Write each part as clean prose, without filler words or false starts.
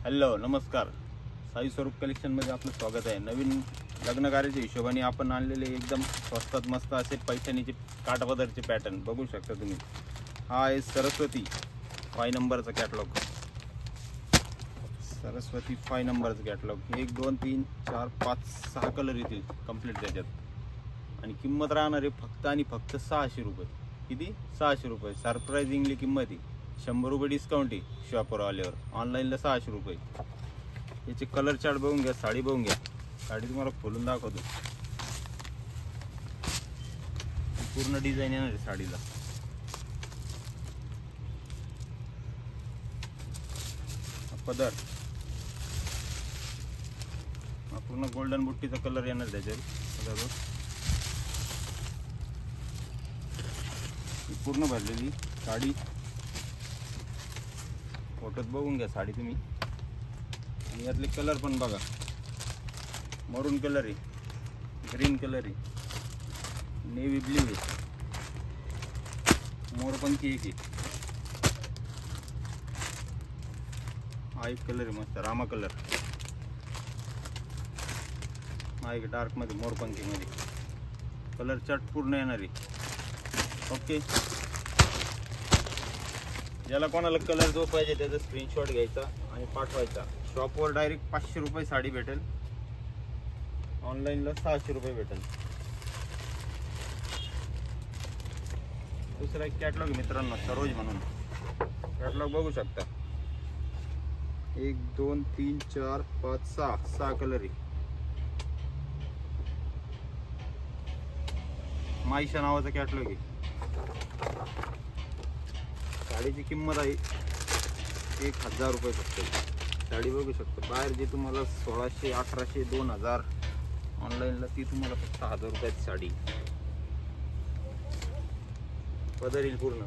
Hello नमस्कार, साई स्वरूप कलेक्शनमध्ये आपलं स्वागत आहे। नवीन लग्न कार्याच्या हिशोबाने आपण आणलेले एकदम स्वस्तात मस्त असे पैठणीचे काठापदरचे पॅटर्न बघू शकता तुम्ही। हा आहे सरस्वती 5 नंबरचा कॅटलॉग। सरस्वती 5 नंबरचा कॅटलॉग 1 2 3 4 5 6 कलर येतील कंप्लीट त्याच्यात। आणि किंमत राहणार आहे फक्त आणि फक्त 600 रुपये। किती? 600 रुपये। सरप्राइजिंगली किंमत आहे। 100 रुपये डिस्काउंट आहे शॉपवर आल्यावर। ऑनलाईनला 600 रुपये। याचे कलर चार्ट बघून घ्या, साडी बघून घ्या। साडी तुम्हाला खोलून दाखवतो। पूर्ण डिझाईन येणार आहे साडीला। पदर पूर्ण गोल्डन बुट्टीचा कलर येणार त्याच्यावर। पूर्ण भरलेली साडी फोटोत बघून घ्या साडी तुम्ही। आणि यातले कलर पण बघा, मरून कलर आहे, ग्रीन कलर आहे, नेव्ही ब्ल्यू आहे, मोरपंखी एक आहे, हा एक कलर आहे मस्त रामा कलर, हा एक डार्क मध्ये मोरपंखी मध्ये। कलर चार्ट पूर्ण येणार आहे। ओके, ज्याला कोणाला कलर जो पाहिजे त्याचा स्क्रीनशॉट घ्यायचा आणि पाठवायचा। शॉपवर डायरेक्ट 500 रुपये साडी भेटेल, ऑनलाईनला 600 रुपये भेटेल। दुसरा एक कॅटलॉग मित्रांनो सरोज म्हणून, कॅटलॉग बघू शकता। 1 2 3 4 5 6 कलर आहे। माईशा नावाचा कॅटलॉग आहे। साडीची किंमत आहे 1000 रुपये फक्त। साडी बघू शकता, बाहेर जे तुम्हाला 1600 1800 2000, ऑनलाईनला ती तुम्हाला फक्त 1000 रुपयाची साडी। पदर येईल पूर्ण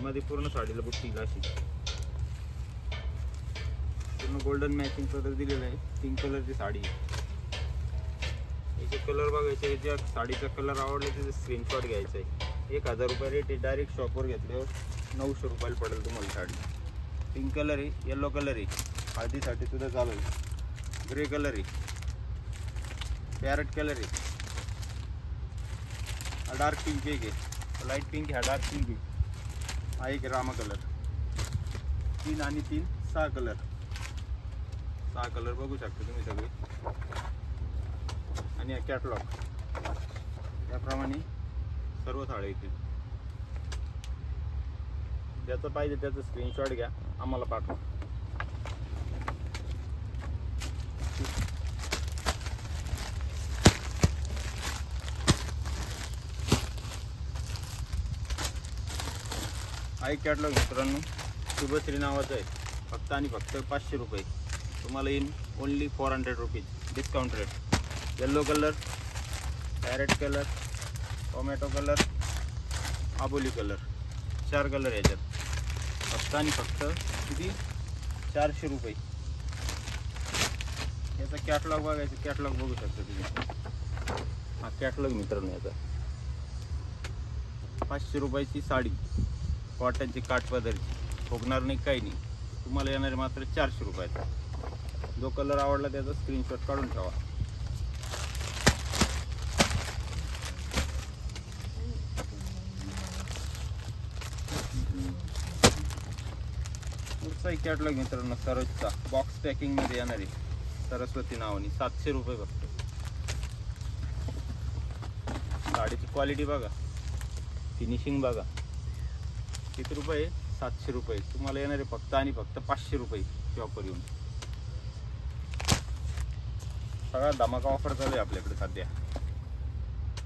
मध्ये, पूर्ण साडीला बुट्टी अशी पूर्ण गोल्डन मॅचिंग पदर दिलेला आहे। पिंक कलरची साडी। याचे कलर बघायचे, ज्या साडीचा कलर आवडला त्याचा स्क्रीनशॉट घ्यायचा आहे। 1000 रुपये रेट आहे। डायरेक्ट शॉपवर घेतल्यावर 900 रुपयाला पडेल तुम्हाला साडी। पिंक कलर आहे, येलो कलर आहे, हळदीसाठी सुद्धा चालेल। ग्रे कलर आहे, पॅरेट कलर आहे, हा डार्क पिंक एक आहे, लाईट पिंक आहे, हा डार्क पिंक आहे, हा एक रामा कलर। 3 आणि 3 6 कलर, 6 कलर बघू शकता तुम्ही सगळे। आणि हा कॅटलॉग त्याप्रमाणे सर्व साड्या येतील। ज्याचं पाहिजे त्याचं स्क्रीनशॉट घ्या, आम्हाला पाठवा। हा एक कॅटलॉग मित्रांनो शुभश्री नावाचं आहे। फक्त आणि फक्त 500 रुपये तुम्हाला येईल। Only 400 rupees discount rate. Yellow colour, parrot colour, tomato colour, आबोली कलर, 4 कलर याच्यात। फक्त आणि फक्त किती? 400 रुपये। याचा कॅटलॉग बघायचं, कॅटलॉग बघू शकता तुम्ही। हा कॅटलॉग मित्रांनो याचा 500 रुपयाची साडी, कॉटनची काठपदरची, फुगणार नाही काही नाही। तुम्हाला येणारे मात्र 400 रुपयाचा। जो कलर आवडला त्याचा स्क्रीनशॉट काढून ठेवा। कॅटलॉग मित्रांनो सरोजचा बॉक्स पॅकिंग मध्ये येणार आहे, सरस्वती नावाने। 700 रुपये फक्त। साडीची क्वालिटी बघा, फिनिशिंग बघा। किती रुपये? 700 रुपये। तुम्हाला येणार आहे फक्त आणि फक्त 500 रुपये शॉपवर येऊन। सगळा धमाका ऑफर चालू आहे आपल्याकडे सध्या।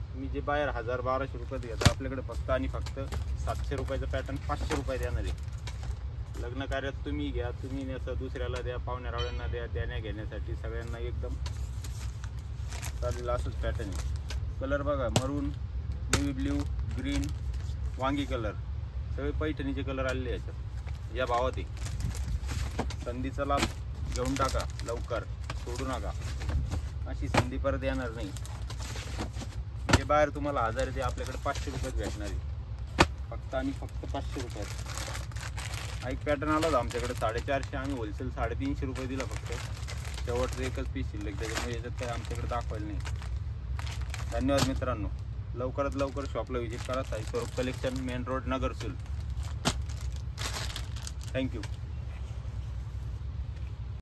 तुम्ही जे बाहेर 1000 1200 रुपयात घेता, आपल्याकडे फक्त आणि फक्त 700 रुपयाचा पॅटर्न 500 रुपये देणार आहे। लग्न कार्यात तुम्ही घ्या, तुम्ही नेसा, दुसऱ्याला द्या, पाहुण्या रावळ्यांना द्या, देण्या घेण्यासाठी सगळ्यांना एकदम चालेल असंच पॅटर्न आहे। कलर बघा, मरून, नेव्ही ब्ल्यू, ग्रीन, वांगी कलर, सगळे पैठणीचे कलर आलेले याच्यात। या भावात आहे। संधीचा लाभ घेऊन टाका लवकर, सोडू नका। अशी संधी परत येणार नाही। जे बाहेर तुम्हाला 1000 ते आपल्याकडे 500 रुपयात भेटणार आहे। फक्त आणि फक्त 500 रुपयात। हा एक पॅटर्न आला होता आमच्याकडे 450, आम्ही होलसेल 350 रुपये दिला फक्त. शेवटचं एकच पीस शिल्लक, त्याच्यामुळे याच्यात काही आमच्याकडे दाखवायला नाही. धन्यवाद मित्रांनो. लवकरात लवकर शॉपला व्हिजिट करा. साई स्वरूप collection, main road, Nagarsul. Thank you.